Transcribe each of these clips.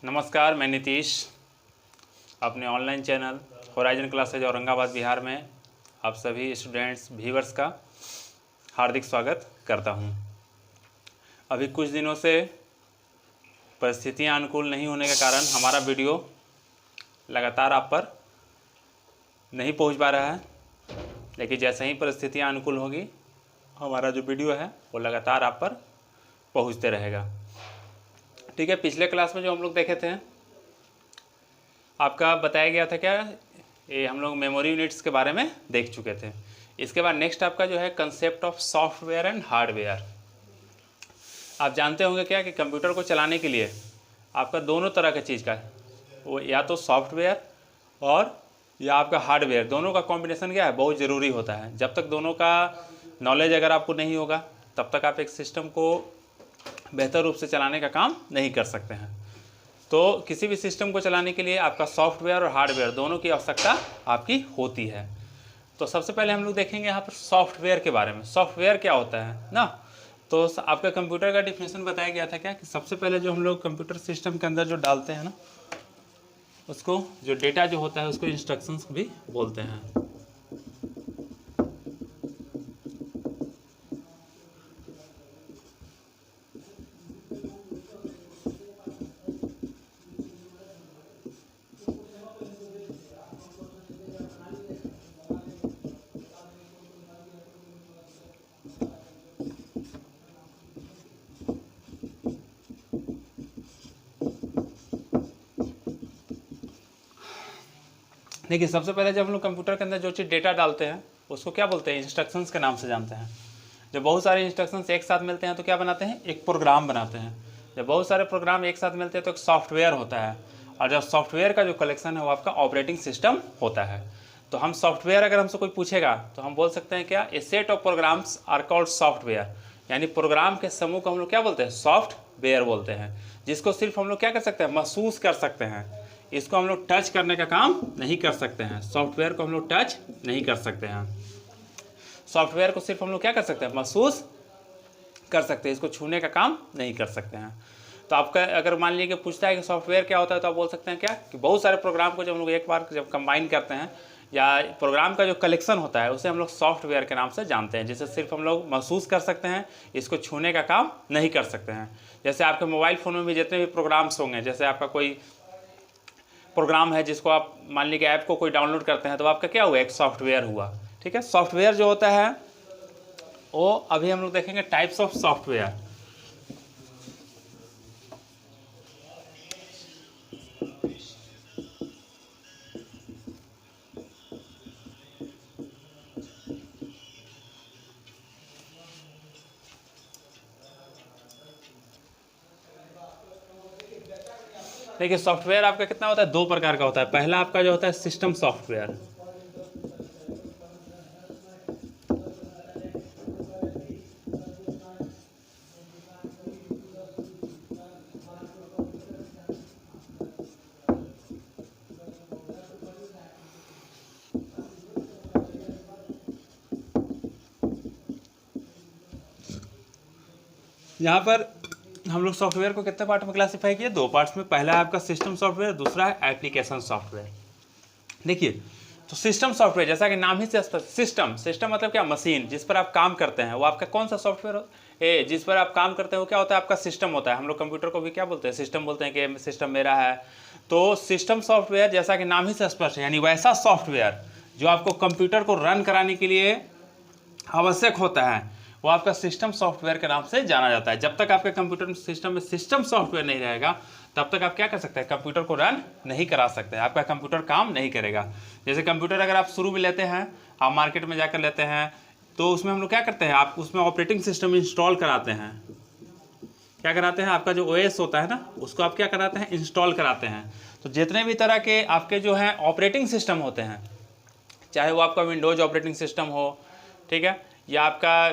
नमस्कार, मैं नीतीश अपने online channel horizon classes Aurangabad Bihar में आप सभी स्टूडेंट्स व्यूअर्स का हार्दिक स्वागत करता हूं। अभी कुछ दिनों से परिस्थितियां अनुकूल नहीं होने के कारण हमारा वीडियो लगातार आप पर नहीं पहुंच पा रहा है, लेकिन जैसे ही परिस्थितियां अनुकूल होगी हमारा जो वीडियो है वो लगातार आप पर पहुंचते रहेगा। ठीक है, पिछले क्लास में जो हम लोग देखे थे आपका बताया गया था क्या, ये हम लोग मेमोरी यूनिट्स के बारे में देख चुके थे। इसके बाद नेक्स्ट आपका जो है concept of software and hardware. आप जानते होंगे क्या कि कंप्यूटर को चलाने के लिए आपका दोनों तरह का चीज़ का है, वो या तो सॉफ्टवेयर और या आपका हार्डवेयर, दोनों का कॉम्बिनेशन क्या है, बहुत ज़रूरी होता है। जब तक दोनों का नॉलेज अगर आपको नहीं होगा तब तक आप एक सिस्टम को बेहतर रूप से चलाने का काम नहीं कर सकते हैं। तो किसी भी सिस्टम को चलाने के लिए आपका सॉफ्टवेयर और हार्डवेयर दोनों की आवश्यकता आपकी होती है। तो सबसे पहले हम लोग देखेंगे यहाँ पर सॉफ्टवेयर के बारे में। सॉफ्टवेयर क्या होता है ना, तो आपका कंप्यूटर का डिफिनेशन बताया गया था क्या कि सबसे पहले जो हम लोग कंप्यूटर सिस्टम के अंदर जो डालते हैं ना, उसको जो डेटा जो होता है उसको इंस्ट्रक्शंस भी बोलते हैं। देखिए, सबसे पहले जब हम लोग कंप्यूटर के अंदर जो चीज़ डेटा डालते हैं उसको क्या बोलते हैं, इंस्ट्रक्शंस के नाम से जानते हैं। जब बहुत सारे इंस्ट्रक्शंस एक साथ मिलते हैं तो क्या बनाते हैं, एक प्रोग्राम बनाते हैं। जब बहुत सारे प्रोग्राम एक साथ मिलते हैं तो एक सॉफ्टवेयर होता है, और जब सॉफ्टवेयर का जो कलेक्शन है वो आपका ऑपरेटिंग सिस्टम होता है। तो हम सॉफ्टवेयर अगर हमसे कोई पूछेगा तो हम बोल सकते हैं क्या, a set of programs are called software, यानी प्रोग्राम के समूह को हम लोग क्या बोलते हैं, सॉफ्टवेयर बोलते हैं, जिसको सिर्फ हम लोग क्या कर सकते हैं, महसूस कर सकते हैं। इसको हम लोग टच करने का काम नहीं कर सकते हैं। सॉफ्टवेयर को हम लोग टच नहीं कर सकते हैं। सॉफ्टवेयर को सिर्फ हम लोग क्या कर सकते हैं, महसूस कर सकते हैं, इसको छूने का काम नहीं कर सकते हैं। तो आपका अगर मान लीजिए कि पूछता है कि सॉफ्टवेयर क्या होता है, तो आप बोल सकते हैं क्या कि बहुत सारे प्रोग्राम को जब हम लोग एक बार जब कंबाइन करते हैं, या प्रोग्राम का जो कलेक्शन होता है उसे हम लोग सॉफ्टवेयर के नाम से जानते हैं, जिसे सिर्फ हम लोग महसूस कर सकते हैं, इसको छूने का काम नहीं कर सकते हैं। जैसे आपके मोबाइल फ़ोन में भी जितने भी प्रोग्राम्स होंगे, जैसे आपका कोई प्रोग्राम है जिसको आप मान लीजिए ऐप को कोई डाउनलोड करते हैं तो आपका क्या हुआ, एक सॉफ्टवेयर हुआ। ठीक है, सॉफ्टवेयर जो होता है वो अभी हम लोग देखेंगे टाइप्स ऑफ सॉफ्टवेयर। देखिए, सॉफ्टवेयर आपका कितना होता है, दो प्रकार का होता है। पहला आपका जो होता है सिस्टम सॉफ्टवेयर, यहाँ पर हम लोग सॉफ्टवेयर को कितने पार्ट में क्लासिफाई किए, दो पार्ट्स में। पहला है आपका सिस्टम सॉफ्टवेयर, दूसरा है एप्लीकेशन सॉफ्टवेयर। देखिए, तो सिस्टम सॉफ्टवेयर जैसा कि नाम ही से सिस्टम, सिस्टम मतलब क्या, मशीन जिस पर आप काम करते हैं, वो आपका कौन सा सॉफ्टवेयर जिस पर आप काम करते हैं वो क्या होता है, आपका सिस्टम होता है। हम लोग कंप्यूटर को भी क्या बोलते हैं, सिस्टम बोलते हैं कि सिस्टम मेरा है। तो सिस्टम सॉफ्टवेयर जैसा कि नाम ही से स्पष्ट है, यानी वैसा सॉफ्टवेयर जो आपको कंप्यूटर को रन कराने के लिए आवश्यक होता है, वो आपका सिस्टम सॉफ्टवेयर के नाम से जाना जाता है। जब तक आपके कंप्यूटर सिस्टम में सिस्टम सॉफ्टवेयर नहीं रहेगा तब तक आप क्या कर सकते हैं, कंप्यूटर को रन नहीं करा सकते, आपका कंप्यूटर काम नहीं करेगा। जैसे कंप्यूटर अगर आप शुरू में लेते हैं, आप मार्केट में जाकर लेते हैं, तो उसमें हम लोग क्या करते हैं, आप उसमें ऑपरेटिंग सिस्टम इंस्टॉल कराते हैं। क्या कराते हैं, आपका जो ओएस होता है ना, उसको आप क्या कराते हैं, इंस्टॉल कराते हैं। तो जितने भी तरह के आपके जो हैं ऑपरेटिंग सिस्टम होते हैं, चाहे वो आपका विंडोज़ ऑपरेटिंग सिस्टम हो, ठीक है, या आपका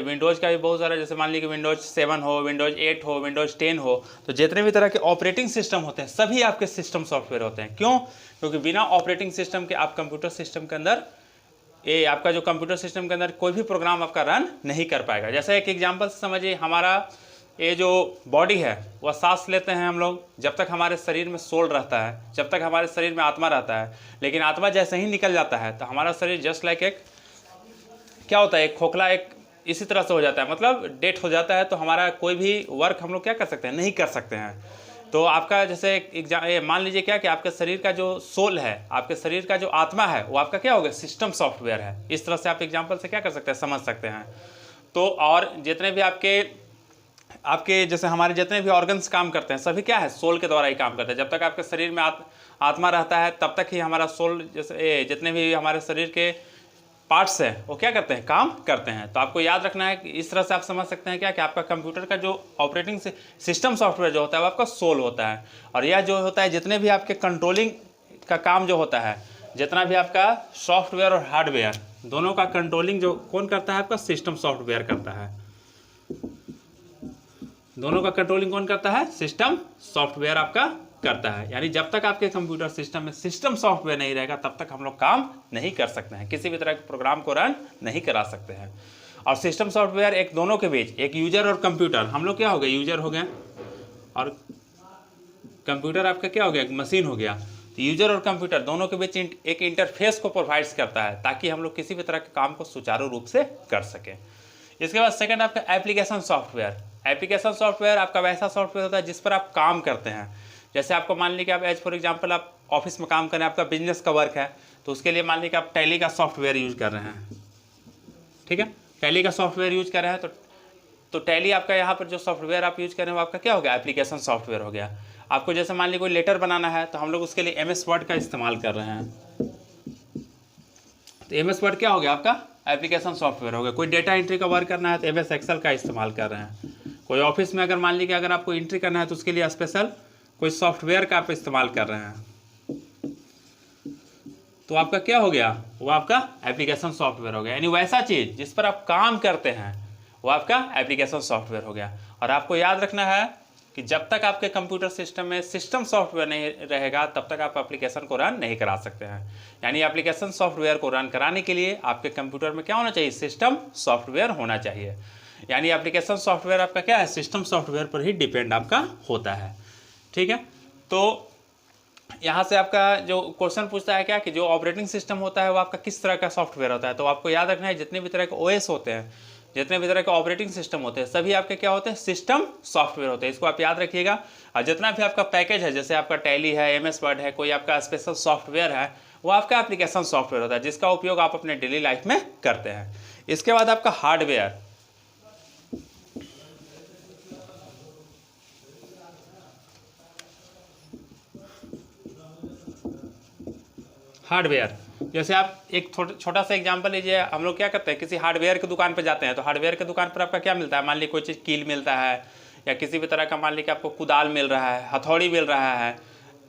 विंडोज़ का भी बहुत सारा, जैसे मान लीजिए विंडोज़ 7 हो, विंडोज़ 8 हो, विंडोज़ 10 हो, तो जितने भी तरह के ऑपरेटिंग सिस्टम होते हैं सभी आपके सिस्टम सॉफ्टवेयर होते हैं। क्यों, क्योंकि बिना ऑपरेटिंग सिस्टम के आप कंप्यूटर सिस्टम के अंदर आपका जो कंप्यूटर सिस्टम के अंदर कोई भी प्रोग्राम आपका रन नहीं कर पाएगा। जैसे एक एग्जांपल से समझिए, हमारा ये जो बॉडी है वह सांस लेते हैं हम लोग जब तक हमारे शरीर में सोल रहता है, जब तक हमारे शरीर में आत्मा रहता है। लेकिन आत्मा जैसे ही निकल जाता है तो हमारा शरीर जस्ट लाइक एक क्या होता है, एक खोखला, एक इसी तरह से हो जाता है, मतलब डेट हो जाता है। तो हमारा कोई भी वर्क हम लोग क्या कर सकते हैं, नहीं कर सकते हैं। तो आपका जैसे मान लीजिए क्या कि आपके शरीर का जो सोल है, आपके शरीर का जो आत्मा है, वो आपका क्या होगा, सिस्टम सॉफ्टवेयर है। इस तरह से आप एग्जाम्पल से क्या कर सकते हैं, समझ सकते हैं। तो और जितने भी आपके जैसे हमारे जितने भी ऑर्गन्स काम करते हैं सभी क्या है, सोल के द्वारा ही काम करते हैं। जब तक आपके शरीर में आत्मा रहता है तब तक ही हमारा सोल, जैसे जितने भी हमारे शरीर के पार्ट्स हैं वो क्या करते हैं, काम करते हैं। तो आपको याद रखना है कि इस तरह से आप समझ सकते हैं क्या कि आपका कंप्यूटर का जो ऑपरेटिंग सिस्टम सॉफ्टवेयर जो होता है वो आपका सोल होता है। और यह जो होता है जितने भी आपके कंट्रोलिंग का काम जो होता है, जितना भी आपका सॉफ्टवेयर और हार्डवेयर दोनों का कंट्रोलिंग जो कौन करता है, आपका सिस्टम सॉफ्टवेयर करता है। दोनों का कंट्रोलिंग कौन करता है, सिस्टम सॉफ्टवेयर आपका करता है। यानी जब तक आपके कंप्यूटर सिस्टम में सिस्टम सॉफ्टवेयर नहीं रहेगा तब तक हम लोग काम नहीं कर सकते हैं, किसी भी तरह के प्रोग्राम को रन नहीं करा सकते हैं। और सिस्टम सॉफ्टवेयर एक दोनों के बीच, एक यूजर और कंप्यूटर, हम लोग क्या हो गए, यूजर हो गए और कंप्यूटर आपका क्या हो गया, एक मशीन हो गया। तो यूजर और कंप्यूटर दोनों के बीच एक इंटरफेस को प्रोवाइड करता है ताकि हम लोग किसी भी तरह के काम को सुचारू रूप से कर सकें। इसके बाद सेकंड आपका एप्लीकेशन सॉफ्टवेयर। एप्लीकेशन सॉफ्टवेयर आपका वैसा सॉफ्टवेयर होता है जिस पर आप काम करते हैं। जैसे आपको मान लीजिए कि आप एज फॉर एग्जांपल आप ऑफिस में काम कर रहे हैं, आपका बिजनेस का वर्क है, तो उसके लिए मान लीजिए कि आप टैली का सॉफ्टवेयर यूज कर रहे हैं, ठीक है, टैली का सॉफ्टवेयर यूज कर रहे हैं। तो टैली आपका यहाँ पर जो सॉफ्टवेयर आप यूज कर रहे हैं वो आपका क्या हो गया, एप्लीकेशन सॉफ्टवेयर हो गया। आपको जैसे मान लीजिए कोई लेटर बनाना है तो हम लोग उसके लिए MS वर्ड का इस्तेमाल कर रहे हैं, तो MS वर्ड क्या हो गया, आपका एप्लीकेशन सॉफ्टवेयर हो गया। कोई डेटा एंट्री का वर्क करना है तो MS एक्सेल का इस्तेमाल कर रहे हैं। कोई ऑफिस में अगर मान लीजिए कि अगर आपको एंट्री करना है तो उसके लिए स्पेशल कोई सॉफ्टवेयर का आप इस्तेमाल कर रहे हैं, तो आपका क्या हो गया, वो आपका एप्लीकेशन सॉफ्टवेयर हो गया। यानी वैसा चीज़ जिस पर आप काम करते हैं वो आपका एप्लीकेशन सॉफ्टवेयर हो गया। और आपको याद रखना है कि जब तक आपके कंप्यूटर सिस्टम में सिस्टम सॉफ्टवेयर नहीं रहेगा तब तक आप एप्लीकेशन को रन नहीं करा सकते हैं। यानी एप्लीकेशन सॉफ्टवेयर को रन कराने के लिए आपके कंप्यूटर में क्या होना चाहिए, सिस्टम सॉफ्टवेयर होना चाहिए। यानी एप्लीकेशन सॉफ्टवेयर आपका क्या है, सिस्टम सॉफ्टवेयर पर ही डिपेंड आपका होता है, ठीक है। तो यहाँ से आपका जो क्वेश्चन पूछता है क्या कि जो ऑपरेटिंग सिस्टम होता है वो आपका किस तरह का सॉफ्टवेयर होता है। तो आपको याद रखना है जितने भी तरह के OS होते हैं, जितने भी तरह के ऑपरेटिंग सिस्टम होते हैं, सभी आपके क्या होते हैं, सिस्टम सॉफ्टवेयर होते हैं। इसको आप याद रखिएगा। और जितना भी आपका पैकेज है, जैसे आपका टैली है, MS वर्ड है, कोई आपका स्पेशल सॉफ्टवेयर है, वो आपका एप्लीकेशन सॉफ्टवेयर होता है जिसका उपयोग आप अपने डेली लाइफ में करते हैं। इसके बाद आपका हार्डवेयर। हार्डवेयर जैसे आप एक छोटा सा एग्जांपल लीजिए। हम लोग क्या करते हैं, किसी हार्डवेयर की दुकान पर जाते हैं, तो हार्डवेयर की दुकान पर आपका क्या मिलता है, मान लीजिए कोई चीज़ कील मिलता है या किसी भी तरह का मान लीजिए आपको कुदाल मिल रहा है, हथौड़ी मिल रहा है।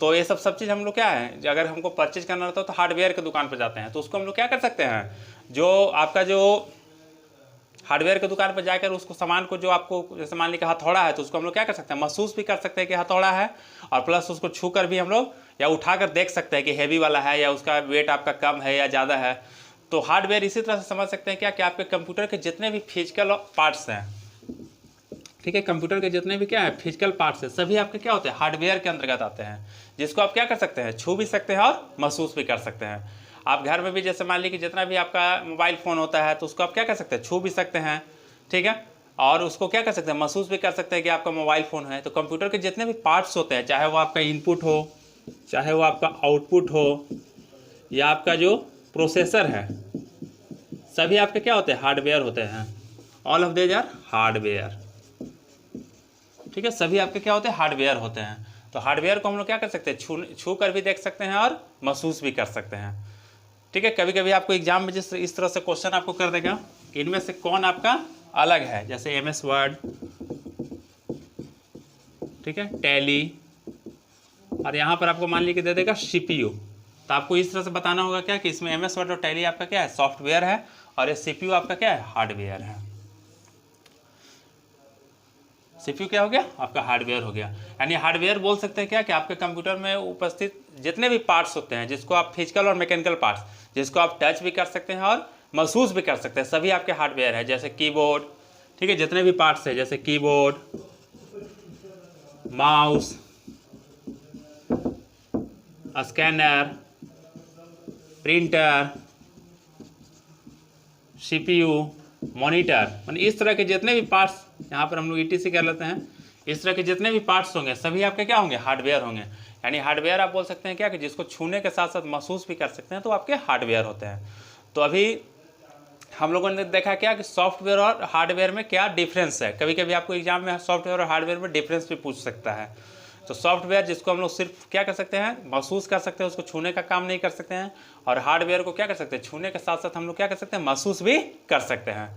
तो ये सब चीज़ हम लोग क्या है, अगर हमको परचेज करना रहता है तो हार्डवेयर की दुकान पर जाते हैं। तो उसको हम लोग क्या कर सकते हैं, जो आपका जो हार्डवेयर की दुकान पर जाकर उसको सामान को, जो आपको जैसे मान लीजिए हथौड़ा है, तो उसको हम लोग क्या कर सकते हैं, महसूस भी कर सकते हैं कि हथौड़ा है, और प्लस उसको छू कर भी हम लोग या उठाकर देख सकते हैं कि हैवी वाला है या उसका वेट आपका कम है या ज़्यादा है। तो हार्डवेयर इसी तरह से समझ सकते हैं क्या कि आपके कंप्यूटर के जितने भी फिजिकल पार्ट्स हैं, ठीक है, कंप्यूटर के जितने भी क्या है फिजिकल पार्ट्स हैं, सभी आपके क्या होते हैं, हार्डवेयर के अंतर्गत आते हैं, जिसको आप क्या कर सकते हैं, छू भी सकते हैं और महसूस भी कर सकते हैं। आप घर में भी जैसे मान लीजिए कि जितना भी आपका मोबाइल फ़ोन होता है तो उसको आप क्या कर सकते हैं, छू भी सकते हैं, ठीक है, और उसको क्या कर सकते हैं, महसूस भी कर सकते हैं कि आपका मोबाइल फ़ोन है। तो कंप्यूटर के जितने भी पार्ट्स होते हैं, चाहे वो आपका इनपुट हो, चाहे वो आपका आउटपुट हो, या आपका जो प्रोसेसर है, सभी आपके क्या होते हैं, हार्डवेयर होते हैं। All of these are hardware, ठीक है, सभी आपके क्या होते हैं, हार्डवेयर होते हैं। तो हार्डवेयर को हम लोग क्या कर सकते हैं, छू कर भी देख सकते हैं और महसूस भी कर सकते हैं, ठीक है। कभी कभी आपको एग्जाम में जिस इस तरह से क्वेश्चन आपको कर देगा, इनमें से कौन आपका अलग है, जैसे MS वर्ड, ठीक है, टैली, और यहाँ पर आपको मान लीजिए दे देगा CPU। तो आपको इस तरह से बताना होगा क्या कि इसमें MS वर्ड और टैली आपका क्या है, सॉफ्टवेयर है, और ये CPU आपका क्या है, हार्डवेयर है। CPU क्या हो गया, आपका हार्डवेयर हो गया। यानी हार्डवेयर बोल सकते हैं क्या कि आपके कंप्यूटर में उपस्थित जितने भी पार्ट्स होते हैं, जिसको आप फिजिकल और मैकेनिकल पार्ट्स, जिसको आप टच भी कर सकते हैं और महसूस भी कर सकते हैं, सभी आपके हार्डवेयर है। जैसे कीबोर्ड, ठीक है, जितने भी पार्ट्स हैं, जैसे keyboard, mouse, scanner, printer, CPU, monitor, मतलब इस तरह के जितने भी पार्ट्स यहाँ पर हम लोग ईटीसी कर लेते हैं, इस तरह के जितने भी पार्ट्स होंगे सभी आपके क्या होंगे, हार्डवेयर होंगे। यानी हार्डवेयर आप बोल सकते हैं क्या कि जिसको छूने के साथ साथ महसूस भी कर सकते हैं, तो आपके हार्डवेयर होते हैं। तो अभी हम लोगों ने देखा क्या कि सॉफ्टवेयर और हार्डवेयर में क्या डिफरेंस है। कभी कभी आपको एग्जाम में सॉफ्टवेयर और हार्डवेयर में डिफरेंस भी पूछ सकता है। तो सॉफ्टवेयर जिसको हम लोग सिर्फ क्या कर सकते हैं, महसूस कर सकते हैं, उसको छूने का काम नहीं कर सकते हैं। और हार्डवेयर को क्या कर सकते हैं, छूने के साथ साथ हम लोग क्या कर सकते हैं, महसूस भी कर सकते हैं।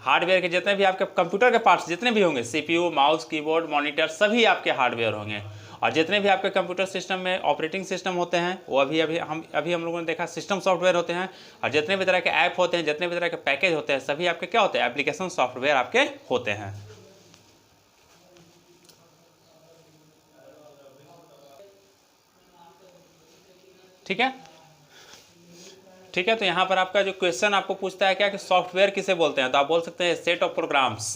हार्डवेयर के जितने भी आपके कंप्यूटर के पार्ट्स जितने भी होंगे, सीपीयू, माउस, कीबोर्ड, मॉनिटर, सभी आपके हार्डवेयर होंगे। और जितने भी आपके कंप्यूटर सिस्टम में ऑपरेटिंग सिस्टम होते हैं वो अभी हम लोगों ने देखा सिस्टम सॉफ्टवेयर होते हैं। और जितने भी तरह के ऐप होते हैं, जितने भी तरह के पैकेज होते हैं, सभी आपके क्या होते हैं, एप्लीकेशन सॉफ्टवेयर आपके होते हैं। ठीक है, ठीक है। तो यहाँ पर आपका जो क्वेश्चन आपको पूछता है क्या कि सॉफ्टवेयर किसे बोलते हैं, तो आप बोल सकते हैं set of programs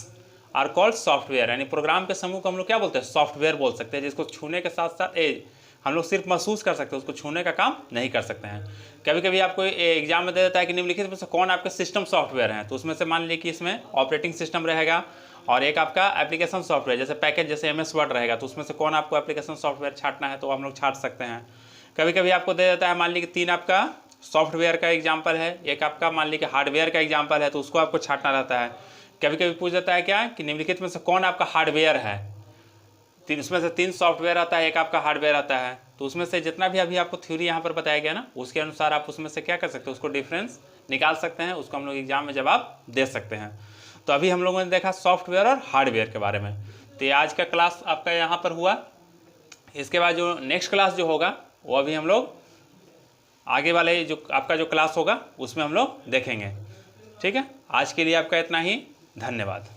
are called software. यानी प्रोग्राम के समूह को हम लोग क्या बोलते हैं, सॉफ्टवेयर बोल सकते हैं, जिसको छूने के साथ साथ हम लोग सिर्फ महसूस कर सकते हैं, उसको छूने का काम नहीं कर सकते हैं। कभी कभी आपको एग्जाम में दे देता है कि निम्नलिखित में से कौन आपके सिस्टम सॉफ्टवेयर हैं, तो उसमें से मान लीजिए कि इसमें ऑपरेटिंग सिस्टम रहेगा और एक आपका एप्लीकेशन सॉफ्टवेयर जैसे पैकेज जैसे MS वर्ड रहेगा, तो उसमें से कौन आपको एप्लीकेशन सॉफ्टवेयर छांटना है तो हम लोग छांट सकते हैं। कभी कभी आपको दे देता है मान लीजिए कि 3 आपका सॉफ्टवेयर का एग्जाम्पल है, एक आपका मान लीजिए हार्डवेयर का एग्जाम्पल है, तो उसको आपको छांटना रहता है। कभी कभी पूछ देता है क्या कि निम्नलिखित में से कौन आपका हार्डवेयर है, उसमें से 3 सॉफ्टवेयर आता है, एक आपका हार्डवेयर आता है, तो उसमें से जितना भी अभी आपको थ्योरी यहाँ पर बताया गया ना, उसके अनुसार आप उसमें से क्या कर सकते हो, उसको डिफरेंस निकाल सकते हैं, उसको हम लोग एग्जाम में जवाब दे सकते हैं। तो अभी हम लोगों ने देखा सॉफ्टवेयर और हार्डवेयर के बारे में। तो ये आज का क्लास आपका यहाँ पर हुआ। इसके बाद जो नेक्स्ट क्लास जो होगा वो अभी हम लोग आगे वाले जो आपका जो क्लास होगा उसमें हम लोग देखेंगे। ठीक है, आज के लिए आपका इतना ही, धन्यवाद।